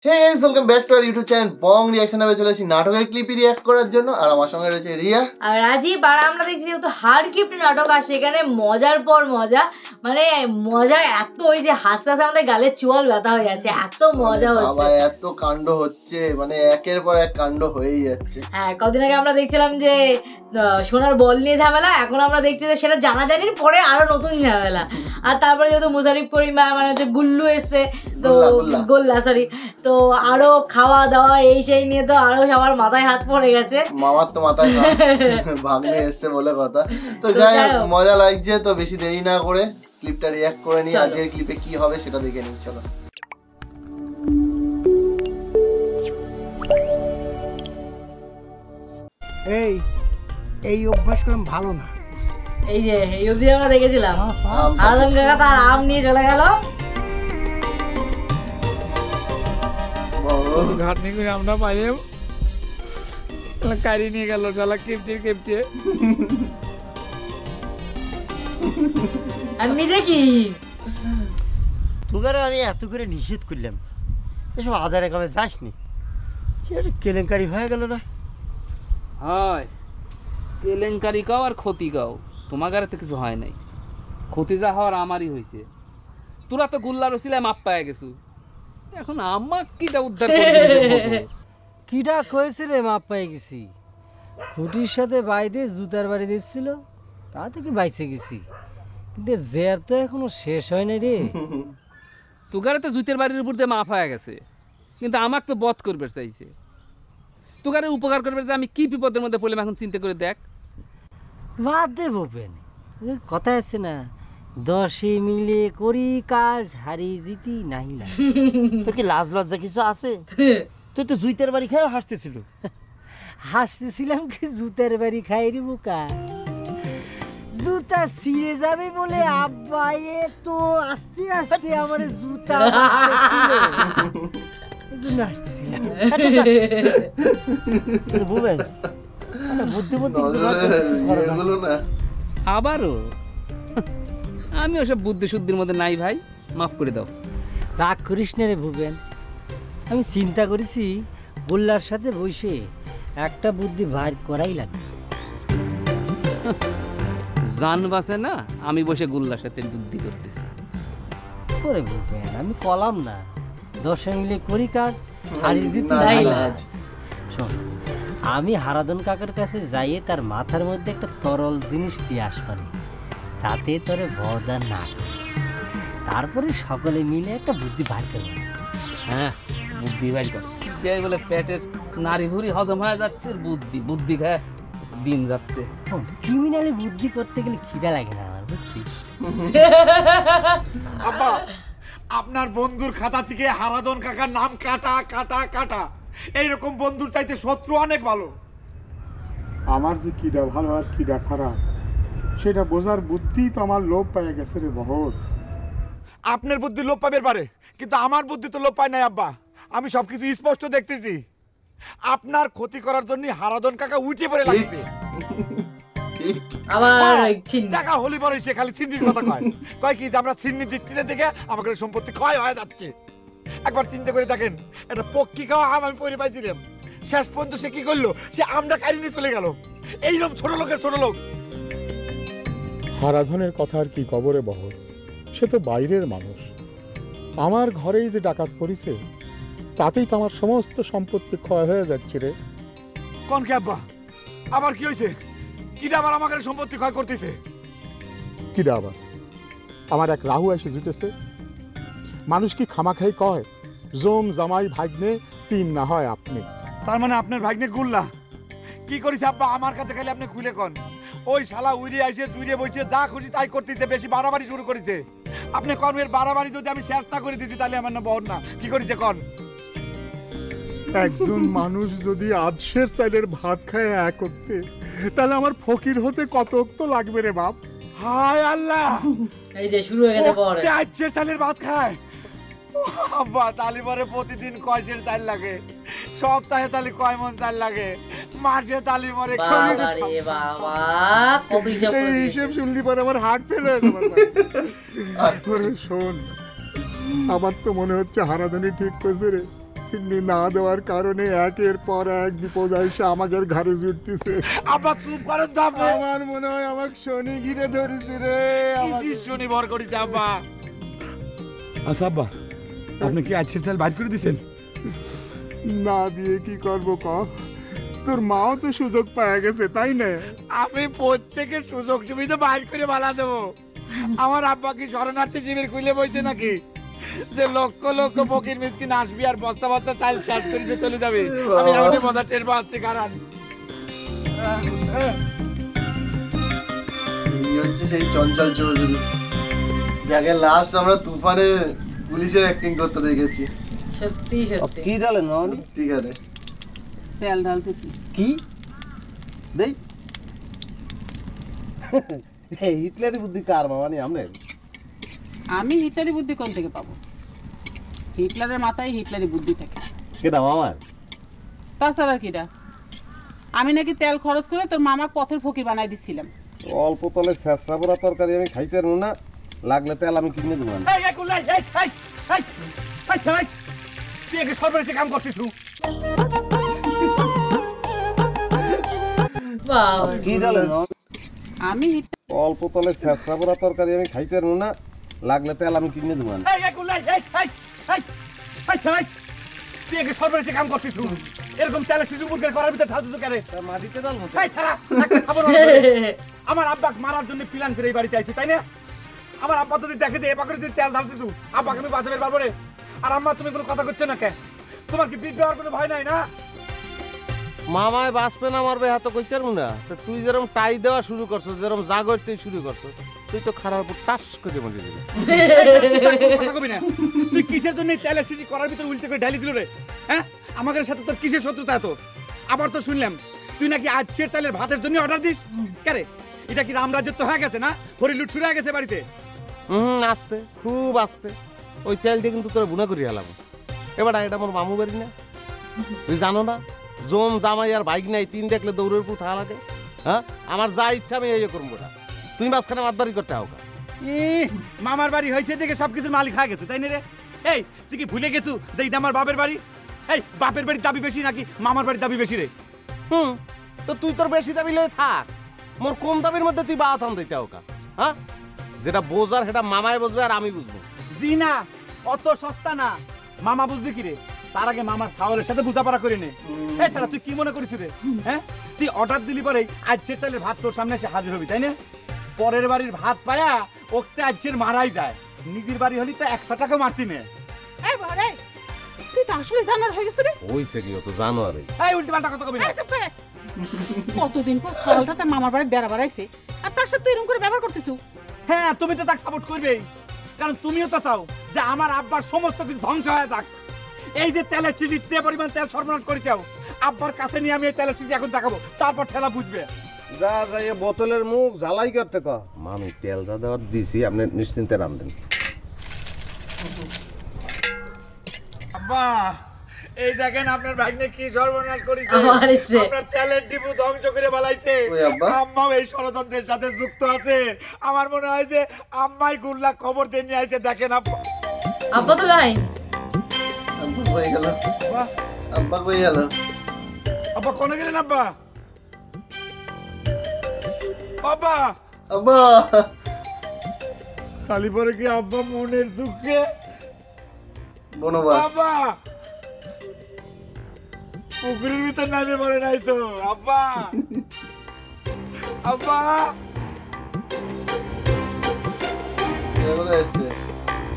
Hey guys, welcome back to our YouTube channel Bong রিঅ্যাকশনে চলে এসেছি নাটকের ক্লিপই রিঅ্যাক্ট করার জন্য। আর আমার সঙ্গে রয়েছে রিয়া আর রাজীব। আর আমরা দেখছি যেহেতু হার্ড ক্লিপটি নাটক আর সেখানে মজার পর মজা, মানে মজা এত, ওই যে হাসতে হাসতে আমাদের গালে চোয়াল ব্যথা হয়ে যাচ্ছে, এত মজা হচ্ছে, এত কাণ্ড হচ্ছে, মানে একের পর এক কাণ্ড হয়েই যাচ্ছে। হ্যাঁ, কদিন আগে আমরা দেখছিলাম যে সোনার বল নিয়ে ঝামেলা, এখন আমরা দেখছি যে সেটা জানাজানির পরে আরো নতুন ঝামেলা। আর তারপরে যেহেতু মুশারিফ করিম মানে হচ্ছে গুল্লু এসছে, তো গোল্লা সরি, তো আরো খাওয়া দাওয়া এই সেই নিয়ে তো আরো সবার মাথায় হাত পড়ে গেছে। মামার তো মাথায় ভাগ্নে এসছে বলে কথা। তো যাই হোক, মজা লাগছে। তো বেশি দেরি না করে ক্লিপটা রিঅ্যাক্ট করে নিই। আজকের ক্লিপে কি হবে সেটা দেখে নিই, চলো। এই অভ্যাস করলাম ভালো না। এই যে এই অবধি আমরা দেখেছিলাম আরাধন কাকা তার আম নিয়ে চলে গেল, ঘাটনি করে আমরা পাইলাম কারি নিয়ে গেল শালা কেপটে আর নিজে কি তোকে আমি এত করে নিষেধ করলাম, এসব আজারে কামে যাসনি, কেলেঙ্কারি হয়ে গেল না? হয় কেলেঙ্কারি কাও আর ক্ষতি কাও, তোমার তো কিছু হয় নাই, ক্ষতি যা হওয়ার আমারই হয়েছে। তোরা তো গুল্লার ওসিলায় মাপ পায় গেছু, এখন আমার কিটা উদ্ধার করবে? কিটা কয়েছে রে, মাপ পাই গেছি। খুঁটির সাথে বাইরে জুতার বাড়ি দিচ্ছিল, তা থেকে বাইসে গেছি, কিন্তু জের তো এখনো শেষ হয় নাই রে। তোগারে তো জুতের বাড়ির উপর দিয়ে মাপ হয়ে গেছে, কিন্তু আমাকে তো বধ করবে চাইছে। তোগারে উপকার করবে যে আমি কি বিপদের মধ্যে পড়লাম, এখন চিন্তা করে দেখ। বাদ দে ভূপেন, কথা আছে না, 10 মিলে করি কাজ, হারি জিতি নাহি লাগে। তোর কি লাজ লজ্জা কিছু আছে? তুই তো জুইতের বাড়ি খাই হাসতেছিল। হাসতেছিলাম কি জুতের বাড়ি খাই রে বোকা? জুতা ছিঁড়ে যাবে বলে আব্বায়ে তো আস্তে আস্তে আমার জুতা এজন্য হাসতেছিলাম। ভূপেন আবারও আমি ওসব বুদ্ধি শুদ্ধির মধ্যে নাই ভাই, মাফ করে দাও। রাগ করিস না রে ভূপেন, আমি চিন্তা করেছি গোল্লার সাথে বসে একটা বুদ্ধি বাইর করাই লাগবে। জান বাসে না, আমি বসে গোল্লার সাথে বুদ্ধি করতেছি। ওরে ভূপেন, আমি কলাম না 10 মিলে করি কাজ, হারি জিতি শোন, আমি হারাধন কাকার কাছে যাইয়ে তার মাথার মধ্যে একটা তরল জিনিস দিয়ে আসবানি, যাতে তোরে বদা না, তারপরে সকলে মিলে একটা বুদ্ধি বাইর করবে। হ্যাঁ, বুদ্ধি বাইর কর বলে পেটের নারী ভুড়ি হজম হয়ে যাচ্ছে, বুদ্ধি বুদ্ধি খায় দিন যাচ্ছে। ক্রিমিনালি বুদ্ধি করতে গেলে খিদা লাগে না আমার, বুঝছিস? আব্বা, আপনার বন্ধুর খাতা থেকে হারাধন কাকার নাম কাটা কাটা কাটা। এইরকম বন্ধুর চাইতে শত্রু অনেক ভালো। আমার যে কিডা ভালো আর কিডা খারাপ সেটা বোঝার বুদ্ধি তো আমার লোপ পেয়ে গেছে রে বহুত। আপনার বুদ্ধি লোপ পাবের পারে, কিন্তু আমার বুদ্ধি তো লোপ পায় নাই আব্বা। আমি সবকিছু স্পষ্ট দেখতেছি। আপনার ক্ষতি করার জন্য হারাধন কাকা উঠে পড়ে লাগছে। টাকা হলি পরে সে খালি চিন্নির কথা কয়, কয় কি যে আমরা চিন্নি দিচ্ছি না দেখে আমাদের সম্পত্তি ক্ষয় হয়ে যাচ্ছে। একবার চিন্তা করে দেখেন, একটা পক্ষী খাওয়া আম আমি পরে পাইছিলাম, শেষ পর্যন্ত সে কি করলো, সে আমরা কারি নিয়ে চলে গেল। এইরকম ছোট লোকের ছোট লোক। হারাধনের কথা আর কি কবরে বহর, সে তো বাইরের মানুষ। আমার ঘরেই যে ডাকাত পড়িছে তাতেই তো আমার সমস্ত সম্পত্তি ক্ষয় হয়ে যাচ্ছে রে। কোন কে আব্বা, আবার কি হয়েছে? কিডা আবার আমাদের সম্পত্তি ক্ষয় করতেছে? কিডা আবার? আমার এক রাহু এসে জুটেছে। মানুষ কি খামাখাই কয় জম জামাই ভাগ্নে 3 না হয় আপনি? তার মানে আপনার ভাগ্নে গুল্লা কি করেছে আব্বা? আমার কাছে খালি আপনি খুলে কন। ওই শালা উড়ে আইসে দুইরে বসে যা খুশি তাই করতেছে, বেশি বাড়াবাড়ি শুরু করেছে। আপনি কর্মের বাড়াবাড়ি যদি আমি শেষ না করে দিছি তাহলে আমার না বহন না। কি করেছে কন? একজন মানুষ যদি আজশের চাইলের ভাত খায় এক করতে, তাহলে আমার ফকির হতে কত তো লাগবে রে বাপ। হায় আল্লাহ, এই যে শুরু হয়ে গেছে পরে আজশের চাইলের ভাত খায় আব্বা। তালি পরে প্রতিদিন কয়শের চাল লাগে, সপ্তাহে তালি কয় মন চাল লাগে, মাসে তালি মরে। বাবা কত হিসেব শুনলি পরে আমার হার্ট ফেল হয়ে যাবে। শোন, আমার তো মনে হচ্ছে হারাধনি ঠিক করেছে রে। চিনি না দেওয়ার কারণে একের পর এক বিপদ এসে আমাদের ঘরে জুটতেছে। আব্বা চুপ করেন তো আপনি। আমার মনে হয় আমাকে শনি ঘিরে ধরেছে রে। কি শনি ভর করেছে আব্বা? আচ্ছা আব্বা, আপনি কি আজকের চাল বাইর করে দিয়েছেন? না দিয়ে কি করবো ক? তোর মাও তো সুযোগ পাওয়া গেছে, তাই না? আমি প্রত্যেকের সুযোগ সুবিধা বাইর করে বালা দেবো। আমার আব্বা কি শরণার্থী শিবির খুলে বইছে নাকি যে লক্ষ লক্ষ ফকির মিসকিন আসবি আর বস্তা বস্তা চাল শেষ করে দিয়ে চলে যাবে? আমি এমনই মজা টের পাচ্ছি। কারণ এই হচ্ছে সেই চঞ্চল চৌধুরী, যাকে লাস্ট আমরা তুফানে পুলিশের অ্যাক্টিং করতে দেখেছি। সত্যি সত্যি কি ডালেন মামনি? ঠিক আছে, তেল ঢালতেছি। কি দেই? এই হিটলারি বুদ্ধি কার মামানি আমনের? আমি হিটলারি বুদ্ধি কোন থেকে পাবো? হিটলারের মাথায় হিটলারি বুদ্ধি থাকে। কেডা মামার? তাছাড়া কিরা? আমি নাকি তেল খরচ করে তোর মামা পথের ফকির বানাই দিচ্ছিলাম। অল্প তলে ছেঁচড়া পোড়া তরকারি আমি খাইতে পারবো না, লাগলে তেল আমি কিনে দেবো। তুই একে সর্বনাশী কাম করছিস। বাবা কি ডালেন? আমি অল্প তলে ছেঁচড়া পোড়া তরকারি আমি খাইতে পারবো না, লাগলে তেল আমি কিনে দেবো। তুই একে সর্বনাশী কাম করছিস। এরকম তেলের শিশু মুরগের করার ভিতরে ঢালছিস কেন? মাটিতে ডালবো। আমার আব্বা মারার জন্য প্ল্যান করে এই বাড়িতে আইছি, তাই না? আমার আব্বা যদি দেখে যে এবার করে তুই তেল ঢালছিস, আব্বাকে আমি বাঁচাবে পারবো রে? আর আম্মা তুমি কোনো কথা করছো না কে? তোমার কি বিদ্যা হওয়ার কোনো ভয় নাই না? মামায় বাঁচবে না মারবে হাত কইতে পারবো না। তো তুই যেরকম টাই দেওয়া শুরু করছো, যেরকম যা করতে শুরু করছো, তুই তো খারাপ উপর টাস করে মরে দিবি। কথা কবি না। তুই কিসের জন্য তেলের শিশি করার ভিতরে উল্টে করে ঢালি দিল রে? হ্যাঁ, আমাদের সাথে তোর কিসের শত্রুতা এত? আবার তো শুনলাম তুই নাকি আজকের চালের ভাতের জন্য অর্ডার দিস। কে রে? এটা কি রামরাজ্যের তো হয়ে গেছে না? হরি লুট শুরু হয়ে গেছে বাড়িতে। আস্তে, খুব আস্তে। ওই তেল দিয়ে কিন্তু তোরা বুনা করি হেলাম। এবার এটা আমার মামু বাড়ি না, তুই জানো না? জম জামাই আর বাইক নাই, তিন দেখলে দৌড়ের উপর থাকা লাগে। হ্যাঁ, আমার যা ইচ্ছা আমি এই করবো না। তুই মাঝখানে মাতবারি করতে হোক। মামার বাড়ি হয়েছে দেখে সবকিছুর মালিক হয়ে গেছে, তাই না রে? এই তুই কি ভুলে গেছু যে এটা আমার বাপের বাড়ি? এই বাপের বাড়ির দাবি বেশি নাকি মামার বাড়ির দাবি বেশি রে? তো তুই তোর বেশি দাবি লয়ে থাক, মোর কম দাবির মধ্যে তুই বাধা দিতে হোক। হ্যাঁ, যেটা বোঝার সেটা মামায় বুঝবে আর আমি বুঝবো। জি না, অত সস্তা না। মামা বুঝবি কি রে? তার আগে মামার ছাওয়ালের সাথে বুঝাপড়া করে নে। এছাড়া তুই কি মনে করিস রে? হ্যাঁ, তুই অর্ডার দিলি পরেই আজকের চালের ভাত তোর সামনে এসে হাজির হবি, তাই না? পরের বাড়ির ভাত পায়া ওকে আজকের মারাই যায়। নিজের বাড়ি হলি তো 100 টাকা মারতি নে। এই বারে, তুই তো আসলে জানার হয়ে গেছিস রে। ওইছে কি তো জানো আরে? এই উল্টো পাল্টা কথা কবি না। এই চুপ করে। কতদিন পর সালটা তার মামার বাড়ি বেড়া বেড়াইছে, আর তার সাথে তুই এরকম করে ব্যবহার করতেছিস। হ্যাঁ, তুমি তো তাকে সাপোর্ট করবেই, কারণ তুমিও তো চাও যে আমার আব্বার সমস্ত কিছু ধ্বংস হয়ে যাক। এই যে তেলের শিশি যে পরিমাণ তেল সরবরাহ করে চাও, আব্বার কাছে নিয়ে আমি এই তেলের শিশি এখন দেখাবো, তারপর ঠেলা বুঝবে। যা যাই বোতলের মুখ জ্বালাই করতে ক। মামি তেল যা দেওয়ার দিছি, আপনি নিশ্চিন্তে রান্ধেন। আব্বা, এই দেখেন আপনার ভাগ্নে কি সর্বনাশ করেছে। আমারইছে। আপনার তেলের ডিপু ধ্বংস করে ফেলাইছে। ওই আব্বা। আম্মাও এই ষড়যন্ত্রের সাথে যুক্ত আছে। আমার মনে হয় যে আম্মাই গুল্লা খবর দিয়ে নিয়ে আইছে। দেখেন আব্বা। আব্বা তো নাই। আব্বা কই গেল? আব্বা, আব্বা কই গেল? আব্বা কোনে গেলেন আব্বা? আব্বা, আব্বা খালি পরে কি আব্বা মনের দুঃখে? বনবা আব্বা পুকুরের ভিতর নামে পড়ে নাই তো? আব্বা, আব্বা, কোথায় এসছে?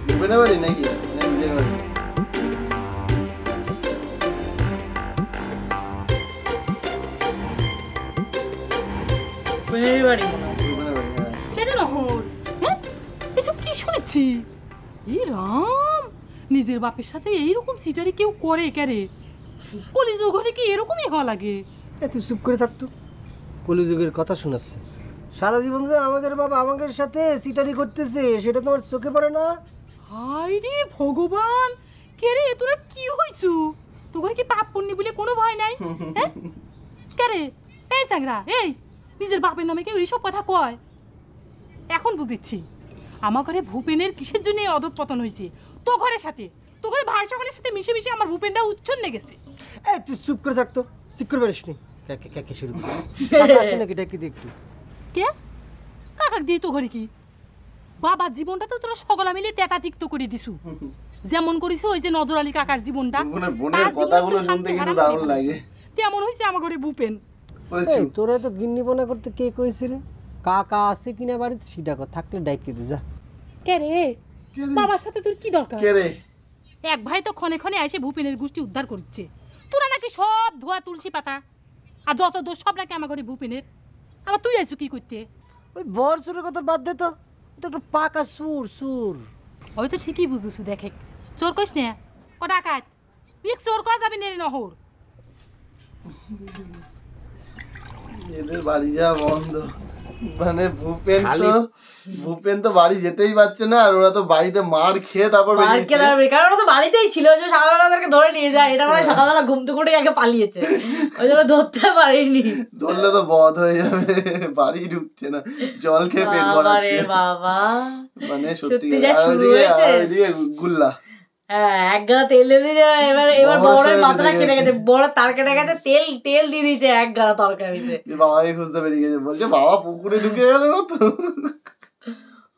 বিপিনের বাড়ি নাকি? বিপিনের বাড়ি। বোনের বাড়ি মনে হয়। বিপিনের বাড়ি, হ্যাঁ। কেন নহর? হ্যাঁ, এসব কি শুনেছি? ই রাম, নিজের বাপের সাথে এইরকম সিটারি কেউ করে কেরে? কলিযুগ হলে কি এরকমই হওয়া লাগে? তুই চুপ করে থাকতো। কলিযুগের কথা শোনাচ্ছে। সারা জীবন যে আমাদের বাবা আমাদের সাথে সিটারি করতেছে সেটা তোমার চোখে পড়ে না? হাই রে ভগবান, কে রে তোরা কি হইছু? তোর কি পাপ পুণ্য বলে কোনো ভয় নাই? হ্যাঁ, কে রে? এই সাংরা, এই নিজের বাপের নামে কেউ এইসব কথা কয়? এখন বুঝিচ্ছি আমার ঘরে ভূপেনের কিসের জন্য অধঃপতন হয়েছে। তো ঘরের সাথে তো ঘরে ভাই সকলের সাথে মিশে মিশে আমার ভূপেনটা উচ্ছন্নে গেছে। এই তুই চুপ করে থাকতো, চুপ করে পারিস নি। কে শুরু করে আছে নাকি ডাকি দে একটু। কে কাকা দিয়ে তো ঘরে কি বাবা জীবনটা তো তোরা সকলা মিলে তেতা তিক্ত করে দিছু। যেমন করিস ওই যে নজর আলী কাকার জীবনটা, বোনের কথাগুলো শুনতে কিন্তু দারুণ লাগে। তেমন হইছে আমার ঘরে ভূপেন। এই তোরা তো গিন্নিপনা করতে কে কইছে রে? কাকা আছে কিনা বাড়িতে সেটা কথা, থাকলে ডাকি দে যা। কে রে বাবার সাথে তোর কি দরকার? কে রে? এক ভাই তো ক্ষণে ক্ষণে এসে ভূপেনের গোষ্ঠী উদ্ধার করছে। তোরা নাকি সব ধোয়া তুলসী পাতা, আর যত দোষ সব নাকি আমার ঘরে ভূপেনের। আবার তুই আইসু কি করতে? ওই বর চোরের কথা বাদ দে তো, তো একটা পাকা সুর। ওই তো ঠিকই বুঝুছু, দেখে চোর কইস না ক ডাকাত বিক চোর কয়া যাবি নেড়ে নহর। এদের বাড়ি যাওয়া বন্ধ, মানে ভূপেন তো বাড়ি যেতেই পারছে না, আর ওরা তো বাড়িতে মার খেয়ে তারপর বেরিয়েছে। কারণ ওরা তো বাড়িতেই ছিল, যে সকালবেলা ওদেরকে ধরে নিয়ে যায়, এটা মানে সকালবেলা ঘুম থেকে উঠে একে পালিয়েছে, ওই জন্য ধরতে পারিনি। ধরলে তো বধ হয়ে যাবে, বাড়ি ঢুকছে না, জল খেয়ে পেট ভরাচ্ছে বাবা, মানে সত্যি। ওইদিকে গুল্লা, হ্যাঁ, এক গাদা তেল দিয়ে দিয়েছে, এবার বড়ের মাথাটা কেটে গেছে, বড় তার কেটে গেছে, তেল দিয়ে দিয়েছে এক গাদা তরকারিতে। বাবাই খুঁজতে পেরে গেছে, বলছে বাবা পুকুরে ঢুকে গেল না তো।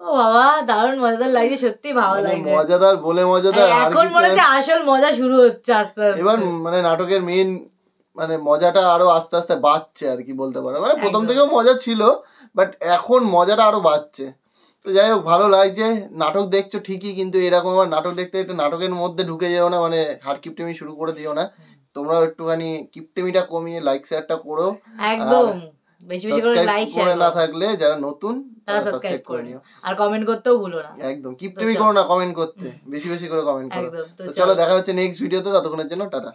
ও বাবা, দারুণ মজাদার লাগছে, সত্যি ভালো লাগছে, মজাদার বলে মজাদার। এখন মনে হচ্ছে আসল মজা শুরু হচ্ছে আস্তে আস্তে। এবার মানে নাটকের মেইন মানে মজাটা আরো আস্তে আস্তে বাড়ছে আর কি বলতে পারো। মানে প্রথম থেকেও মজা ছিল, বাট এখন মজাটা আরো বাড়ছে। তো যাই হোক, ভালো লাগছে। নাটক দেখছো ঠিকই, কিন্তু এরকম আমার নাটক দেখতে দেখতে নাটকের মধ্যে ঢুকে যেও না, মানে হাড় কিপটেমি শুরু করে দিও না। তোমরাও একটুখানি কিপটেমিটা কমিয়ে লাইক শেয়ারটা করো, একদম বেশি বেশি করে লাইক শেয়ার না থাকলে যারা নতুন তারা সাবস্ক্রাইব করে নিও, আর কমেন্ট করতেও ভুলো না। একদম কিপটেমি করো না, কমেন্ট করতে বেশি বেশি করে কমেন্ট করো। তো চলো, দেখা হচ্ছে নেক্সট ভিডিওতে, ততক্ষণের জন্য টাটা।